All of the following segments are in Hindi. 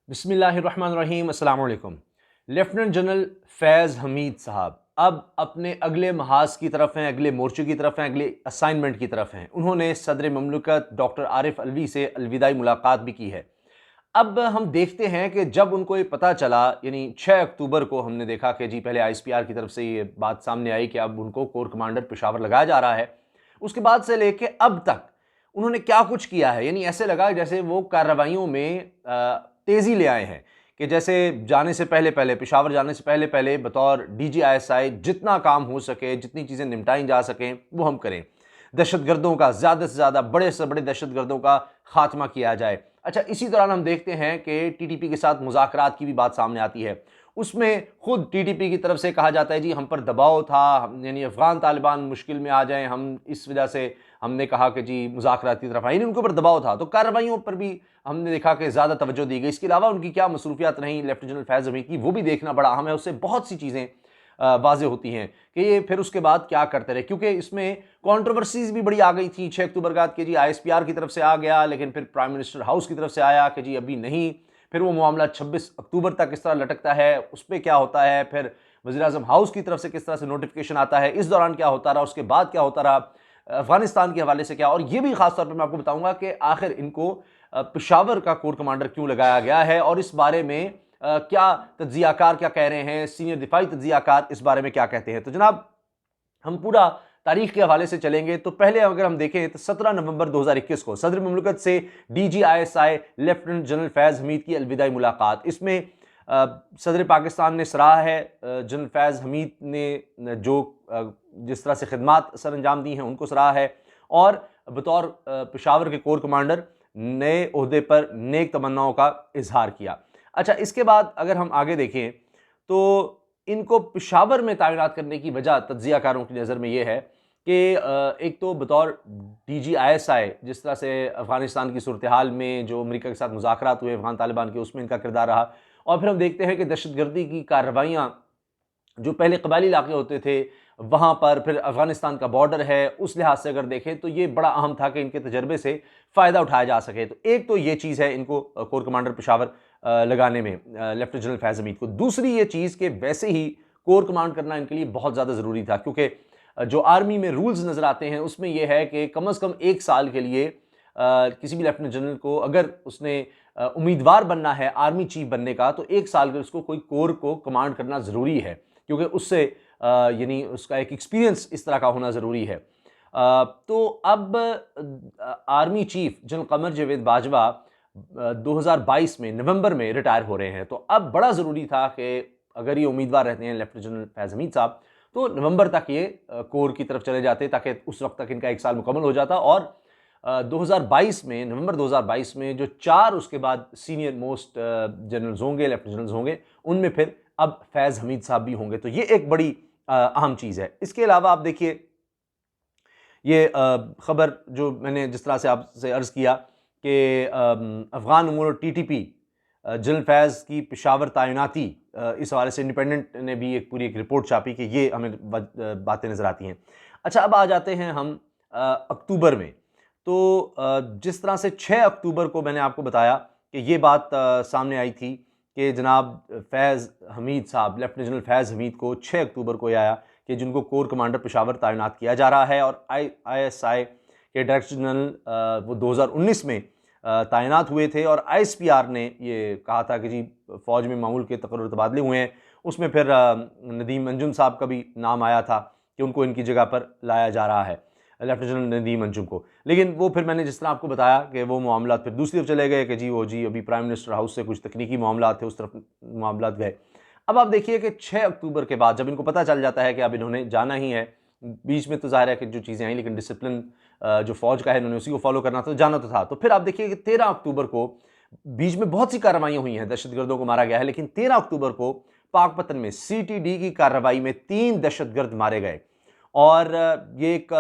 बिस्मिल्लाहिर्रहमानिर्रहीम, अस्सलाम वालेकुम। लेफ्टिनेंट जनरल फैज़ हमीद साहब अब अपने अगले महाज की तरफ हैं, अगले मोर्चे की तरफ हैं, अगले असाइनमेंट की तरफ हैं। उन्होंने सदर ममलकत डॉक्टर आरिफ अलवी से अलविदाई मुलाकात भी की है। अब हम देखते हैं कि जब उनको ये पता चला, यानी 6 अक्टूबर को हमने देखा कि जी पहले आईएसपीआर की तरफ से ये बात सामने आई कि अब उनको कोर कमांडर पेशावर लगाया जा रहा है। उसके बाद से लेके अब तक उन्होंने क्या कुछ किया है, यानी ऐसे लगा जैसे वो कार्रवाइयों में तेजी ले आए हैं कि जैसे जाने से पहले पहले पेशावर जाने से पहले पहले बतौर डीजीआईएसआई जितना काम हो सके, जितनी चीज़ें निपटाई जा सकें वो हम करें। दहशतगर्दों का ज़्यादा से ज़्यादा, बड़े से बड़े दहशतगर्दों का खात्मा किया जाए। अच्छा, इसी दौरान हम देखते हैं कि टीटीपी के साथ मुज़ाकरात की भी बात सामने आती है। उसमें खुद टीटीपी की तरफ से कहा जाता है जी हम पर दबाव था, यानी अफ़गान तालिबान मुश्किल में आ जाएं, हम इस वजह से हमने कहा कि जी मुज़ाकरात की तरफ आए, यानी उनके ऊपर दबाव था। तो कार्रवाइयों पर भी हमने देखा कि ज़्यादा तवज्जो दी गई। इसके अलावा उनकी क्या मसरूफियात रहीं लेफ्टिनेंट जनरल फैज़ हमीद की, वो भी देखना बड़ा अहम है। उससे बहुत सी चीज़ें वाज़ेह होती हैं कि ये फिर उसके बाद क्या करते रहे, क्योंकि इसमें कंट्रोवर्सीज भी बड़ी आ गई थी 6 अक्टूबर का कि जी आईएसपीआर की तरफ से आ गया, लेकिन फिर प्राइम मिनिस्टर हाउस की तरफ से आया कि जी अभी नहीं। फिर वो मामला 26 अक्टूबर तक इस तरह लटकता है, उस पर क्या होता है, फिर वज़ीर आज़म हाउस की तरफ से किस तरह से नोटिफिकेशन आता है, इस दौरान क्या होता रहा, उसके बाद क्या होता रहा, अफगानिस्तान के हवाले से क्या। और ये भी खासतौर पर मैं आपको बताऊंगा कि आखिर इनको पेशावर का कोर कमांडर क्यों लगाया गया है और इस बारे में क्या तज्जियाकार क्या कह रहे हैं, सीनियर दिफाई तज्जियाकार इस बारे में क्या कहते हैं। तो जनाब, हम पूरा तारीख के हवाले से चलेंगे। तो पहले अगर हम देखें तो 17 नवंबर 2021 को सदर ममलकत से डीजीआईएसआई लेफ्टिनेंट जनरल फैज़ हमीद की अलविदाई मुलाकात। इसमें सदर पाकिस्तान ने सराहा है जनरल फैज़ हमीद ने जो जिस तरह से खिदमात सर अंजाम दी हैं उनको सराहा है, और बतौर पेशावर के कोर कमांडर नए ओहदे पर नेक तमन्नाओं का इजहार किया। अच्छा, इसके बाद अगर हम आगे देखें तो इनको पेशावर में तैनात करने की वजह तज्जियाकारों की नज़र में यह है कि एक तो बतौर डीजीआईएसआई जिस तरह से अफगानिस्तान की सूरत हाल में जो अमेरिका के साथ मुज़ाकरात हुए अफगान तालिबान के, उसमें इनका किरदार रहा। और फिर हम देखते हैं कि दहशतगर्दी की कार्रवाइयाँ जो पहले कबायली इलाके होते थे वहाँ पर, फिर अफगानिस्तान का बॉर्डर है, उस लिहाज से अगर देखें तो ये बड़ा अहम था कि इनके तजर्बे से फ़ायदा उठाया जा सके। तो एक तो ये चीज़ है इनको कोर कमांडर पेशावर लगाने में लेफ्टिनेंट जनरल फैज़ हमीद को। दूसरी ये चीज़ कि वैसे ही कोर कमांड करना इनके लिए बहुत ज़्यादा ज़रूरी था, क्योंकि जो आर्मी में रूल्स नज़र आते हैं उसमें यह है कि कम अज़ कम 1 साल के लिए किसी भी लेफ्टिनेंट जनरल को अगर उसने उम्मीदवार बनना है आर्मी चीफ बनने का, तो 1 साल के उसको कोई कोर को कमांड करना ज़रूरी है, क्योंकि उससे यानी उसका एक एक्सपीरियंस इस तरह का होना ज़रूरी है। तो अब army chief general Qamar Javed Bajwa 2022 में नवंबर में रिटायर हो रहे हैं। तो अब बड़ा ज़रूरी था कि अगर ये उम्मीदवार रहते हैं लेफ्टिनेंट जनरल फैज़ हमीद साहब, तो नवंबर तक ये कोर की तरफ चले जाते ताकि उस वक्त तक इनका 1 साल मुकम्मल हो जाता। और 2022 में, नवंबर 2022 में जो 4 उसके बाद सीनियर मोस्ट जनरल्स होंगे, लेफ्टिनेंट जनरल्स होंगे, उनमें फिर अब फैज़ हमीद साहब भी होंगे। तो ये एक बड़ी अहम चीज़ है। इसके अलावा आप देखिए, ये खबर जो मैंने जिस तरह से आपसे अर्ज़ किया कि अफ़गान उमूर टीटीपी जनरल फैज़ की पेशावर तैनाती, इस हवाले से इंडिपेंडेंट ने भी एक पूरी एक रिपोर्ट छापी कि ये हमें बातें नज़र आती हैं। अच्छा, अब आ जाते हैं हम अक्टूबर में। तो जिस तरह से 6 अक्टूबर को मैंने आपको बताया कि ये बात सामने आई थी कि जनाब फैज़ हमीद साहब, लेफ्टिनेंट जनरल फैज़ हमीद को 6 अक्टूबर को आया कि जिनको कोर कमांडर पेशावर तैनात किया जा रहा है, और आईएसआई के डायरेक्टर जनरल वो 2019 में तैनात हुए थे, और आईएसपीआर ने ये कहा था कि जी फ़ौज में मामूल के तकर्रुर तबादले हुए हैं। उसमें फिर नदीम अंजुम साहब का भी नाम आया था कि उनको इनकी जगह पर लाया जा रहा है, लेफ्टिनेंट जनरल नदीम अंजुम को। लेकिन वो फिर मैंने जिस तरह आपको बताया कि वो मामला फिर दूसरी तरफ चले गए कि जी अभी प्राइम मिनिस्टर हाउस से कुछ तकनीकी मामला थे, उस तरफ मामला गए। अब आप देखिए कि 6 अक्टूबर के बाद जब इनको पता चल जाता है कि अब इन्होंने जाना ही है, बीच में तो ज़ाहिर है कि जो चीज़ें आई, लेकिन डिसिप्लिन जो फ़ौज का है इन्होंने उसी को फॉलो करना था, जाना तो था। तो फिर आप देखिए कि 13 अक्टूबर को बीच में बहुत सी कार्रवाइयाँ हुई हैं, दहशतगर्दों को मारा गया है, लेकिन 13 अक्टूबर को पाकपतन में सीटीडी की कार्रवाई में 3 दहशतगर्द मारे गए। और ये एक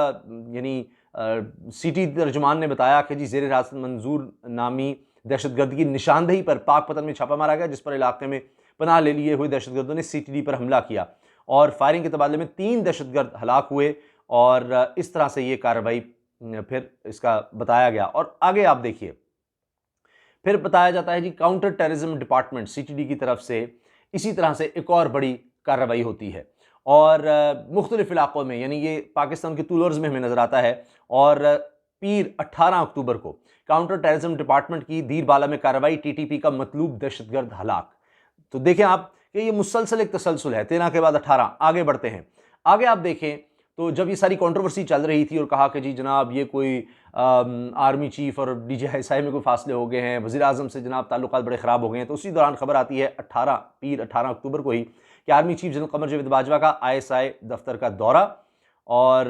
यानी सीटी तर्जुमान ने बताया कि जी ज़ेर हिरासत मंजूर नामी दहशतगर्द की निशानदेही पर पाकपतन में छापा मारा गया, जिस पर इलाके में पनाह ले लिए हुए दहशतगर्दों ने सीटीडी पर हमला किया, और फायरिंग के तबादले में 3 दहशतगर्द हलाक हुए। और इस तरह से ये कार्रवाई फिर इसका बताया गया। और आगे आप देखिए, फिर बताया जाता है जी काउंटर टेररिज्म डिपार्टमेंट CTD की तरफ से इसी तरह से एक और बड़ी कार्रवाई होती है और मुख्तलिफ इलाकों में, यानी ये पाकिस्तान के तूल अर्ज़ में हमें नज़र आता है। और पीर 18 अक्टूबर को काउंटर टेररिज्म डिपार्टमेंट की दीरबाला में कार्रवाई, TTP का मतलूब दहशतगर्द हलाक। तो देखें आप कि ये मुसलसल एक तसलसल है, 13 के बाद 18। आगे बढ़ते हैं, आगे आप देखें तो जब ये सारी कंट्रोवर्सी चल रही थी और कहा कि जी जनाब ये कोई आर्मी चीफ और DGI में कोई फासले हो गए हैं, वज़ीर आज़म से जनाब ताल्लुकात बड़े ख़राब हो गए हैं, तो उसी दौरान खबर आती है 18 अक्टूबर को ही कि army chief general Qamar Javed Bajwa का ISI दफ्तर का दौरा। और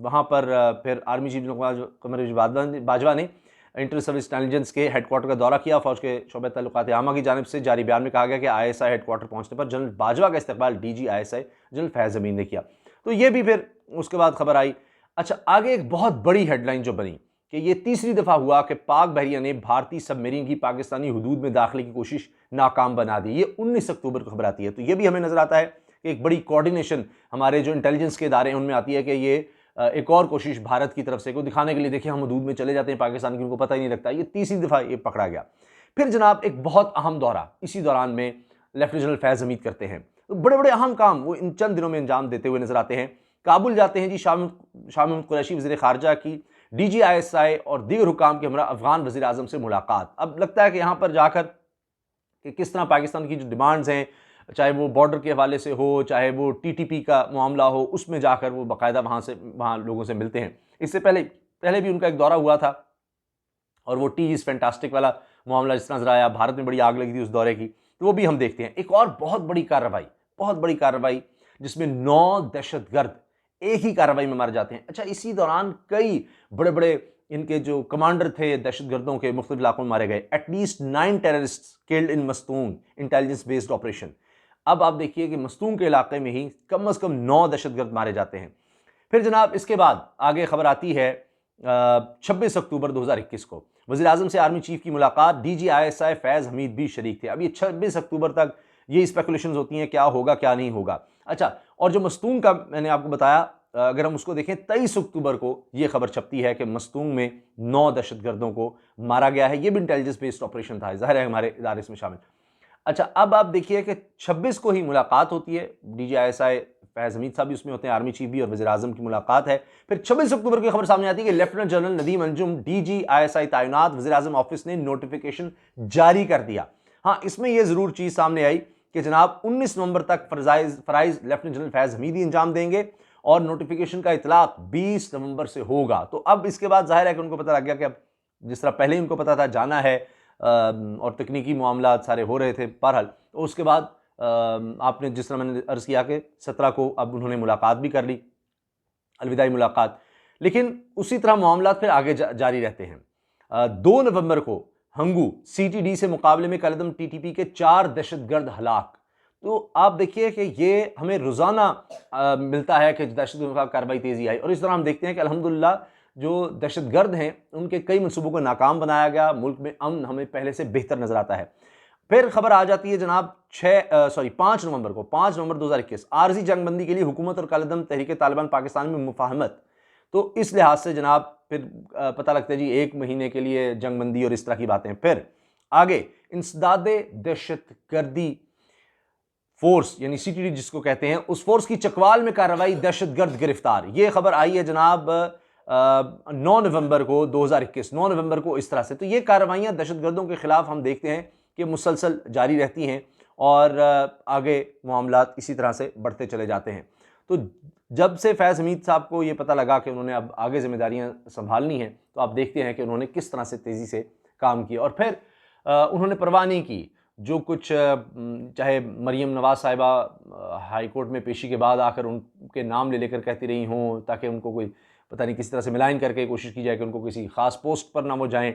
वहाँ पर फिर army chief general Qamar Javed Bajwa ने इंटर सर्विस इंटेलिजेंस के हेडक्वार्टर का दौरा किया। फौज के शोबे ताल्लुकात आमा की जानिब से जारी बयान में कहा गया कि ISI हेडक्वार्टर पहुंचने पर जनरल बाजवा का इस्तकबाल DG ISI जनरल फैज़ अमीन ने किया। तो ये भी फिर उसके बाद खबर आई। अच्छा, आगे एक बहुत बड़ी हेडलाइन जो बनी कि ये तीसरी दफ़ा हुआ कि पाक बहरिया ने भारतीय सबमरीन की पाकिस्तानी हदूद में दाखिले की कोशिश नाकाम बना दी। ये 19 अक्टूबर को खबर आती है। तो ये भी हमें नज़र आता है कि एक बड़ी कोऑर्डिनेशन हमारे जो इंटेलिजेंस के इदारे हैं उनमें आती है कि ये एक और कोशिश भारत की तरफ से को दिखाने के लिए, देखिए हम हदूद में चले जाते हैं पाकिस्तान की, उनको पता ही नहीं लगता। ये तीसरी दफ़ा ये पकड़ा गया। फिर जनाब एक बहुत अहम दौरा इसी दौरान में लेफ्टिनेंट जनरल फैज़ हमीद करते हैं। तो बड़े बड़े अहम काम वो इन चंद दिनों में अंजाम देते हुए नजर आते हैं। काबुल जाते हैं जी शाह महमूद कुरैशी वज़ीर ख़ारजा की DG ISI और दीगर हुकाम के हमरा अफ़गान वज़ीर आज़म से मुलाकात। अब लगता है कि यहाँ पर जाकर कि किस तरह पाकिस्तान की जो डिमांड्स हैं, चाहे वो बॉर्डर के हवाले से हो, चाहे वो TTP का मामला हो, उसमें जाकर वो बाकायदा वहाँ लोगों से मिलते हैं। इससे पहले भी उनका एक दौरा हुआ था और वो टी इज़ फैंटास्टिक वाला मामला जिस तरह नजर आया, भारत में बड़ी आग लगी थी उस दौरे की, तो वो भी हम देखते हैं। एक और बहुत बड़ी कार्रवाई जिसमें 9 दहशतगर्द एक ही कार्रवाई में मारे जाते हैं। अच्छा, इसी दौरान कई बड़े बड़े इनके जो कमांडर थे दहशतगर्दों के मुख्तलिफ इलाकों में मारे गए। At least 9 terrorist killed in Mastung intelligence based operation. अब आप देखिए कि मस्तूंग के इलाके में ही कम से कम 9 दहशतगर्द मारे जाते हैं। फिर जनाब इसके बाद आगे खबर आती है 26 अक्टूबर 2021 को वज़ीर आज़म से आर्मी चीफ की मुलाकात, DG ISI फैज़ हमीद भी शरीक थे। अब ये 26 अक्टूबर तक ये स्पेकुलेशंस होती हैं क्या होगा क्या नहीं होगा। अच्छा, और जो मस्तूंग का मैंने आपको बताया, अगर हम उसको देखें 23 अक्टूबर को ये खबर छपती है कि मस्तूंग में 9 दहशतगर्दों को मारा गया है। ये भी इंटेलिजेंस बेस्ड ऑपरेशन था, ज़ाहिर है हमारे इदारे इसमें शामिल। अच्छा, अब आप देखिए कि 26 को ही मुलाकात होती है, DG ISI फैज़ हमीद साहब भी उसमें होते हैं, आर्मी चीफ भी, और वज़ीर आज़म की मुलाकात है। फिर 26 अक्टूबर की खबर सामने आती है कि lieutenant general Nadeem Anjum DG ISI तैनात, वज़ीर आज़म ऑफिस ने नोटिफिकेशन जारी कर दिया। हाँ, इसमें यह ज़रूर चीज़ सामने आई कि जनाब 19 नवंबर तक फ़राइज़ लेफ्टिनेंट जनरल फैज़ हमीद ही अंजाम देंगे और नोटिफिकेशन का इतलाक 20 नवंबर से होगा। तो अब इसके बाद ज़ाहिर है कि उनको पता लग गया कि अब जिस तरह पहले ही उनको पता था जाना है और तकनीकी मामला सारे हो रहे थे। बहरहाल तो उसके बाद आपने जिस तरह मैंने अर्ज़ किया कि 17 को अब उन्होंने मुलाकात भी कर ली, अलविदाई मुलाकात। लेकिन उसी तरह मामला फिर आगे जारी रहते हैं। 2 नवंबर को हंगू CTD से मुकाबले में कलदम TTP के 4 दहशतगर्द हलाक। तो आप देखिए कि ये हमें रोज़ाना मिलता है कि दहशतगर्द का कार्रवाई तेज़ी आई, और इस तरह हम देखते हैं कि अल्हम्दुलिल्लाह जो दहशतगर्द हैं उनके कई मनसूबों को नाकाम बनाया गया। मुल्क में अमन हमें पहले से बेहतर नजर आता है। फिर खबर आ जाती है जनाब 5 नवंबर 2021 आरजी जंगबंदी के लिए हुकूमत और कालेदम तहरीक तालिबान पाकिस्तान में मुफाहमत। तो इस लिहाज से जनाब फिर पता लगता है जी 1 महीने के लिए जंगबंदी और इस तरह की बातें। फिर आगे इंसदादे दहशतगर्दी फोर्स यानी CTD जिसको कहते हैं, उस फोर्स की चकवाल में कार्रवाई, दहशतगर्द गिरफ्तार। ये खबर आई है जनाब 9 नवंबर को 2021, 9 नवंबर को इस तरह से। तो ये कार्रवाइयाँ दहशतगर्दों के खिलाफ हम देखते हैं कि मुसलसल जारी रहती हैं और आगे मामलात इसी तरह से बढ़ते चले जाते हैं। तो जब से फैज़ हमीद साहब को ये पता लगा कि उन्होंने अब आगे जिम्मेदारियां संभालनी हैं, तो आप देखते हैं कि उन्होंने किस तरह से तेज़ी से काम किया और फिर उन्होंने परवाह नहीं की। जो कुछ चाहे मरियम नवाज साहिबा हाई कोर्ट में पेशी के बाद आकर उनके नाम ले लेकर कहती रही हों ताकि उनको कोई पता नहीं किसी तरह से मिलान करके कोशिश की जाए कि उनको किसी ख़ास पोस्ट पर ना वो जाएँ।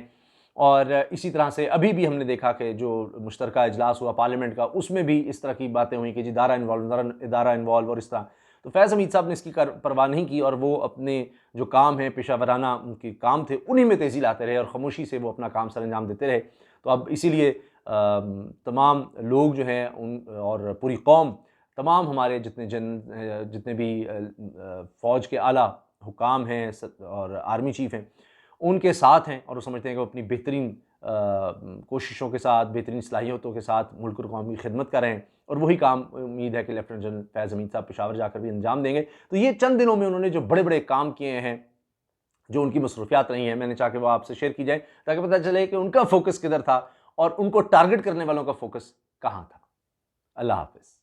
और इसी तरह से अभी भी हमने देखा कि जो मुश्तरका इजलास हुआ पार्लियामेंट का, उसमें भी इस तरह की बातें हुई कि जी इदारा इन्वॉल्व और इस तरह। तो फैज़ हमीद साहब ने इसकी परवाह नहीं की और वो अपने जो काम हैं पेशा उनके काम थे उन्हीं में तेज़ी लाते रहे और ख़ामोशी से वो अपना काम सर अंजाम देते रहे। तो अब इसीलिए तमाम लोग जो हैं उन और पूरी कौम, तमाम हमारे जितने भी फ़ौज के आला हुकाम हैं और आर्मी चीफ़ हैं, उनके साथ हैं और वो समझते हैं कि वो अपनी बेहतरीन कोशिशों के साथ, बेहतरीन सलाहियतों के साथ मुल्क और कौम की खिदमत कर रहे हैं, और वही काम उम्मीद है कि लेफ्टिनेंट जनरल फैज़ हमीद साहब पेशावर जाकर भी अंजाम देंगे। तो ये चंद दिनों में उन्होंने जो बड़े-बड़े काम किए हैं, जो उनकी मसरूफियात रही हैं, मैंने चाहा कि वो आपसे शेयर की जाए ताकि पता चले कि उनका फ़ोकस किधर था और उनको टारगेट करने वालों का फ़ोकस कहाँ था। अल्लाह हाफ़िज़।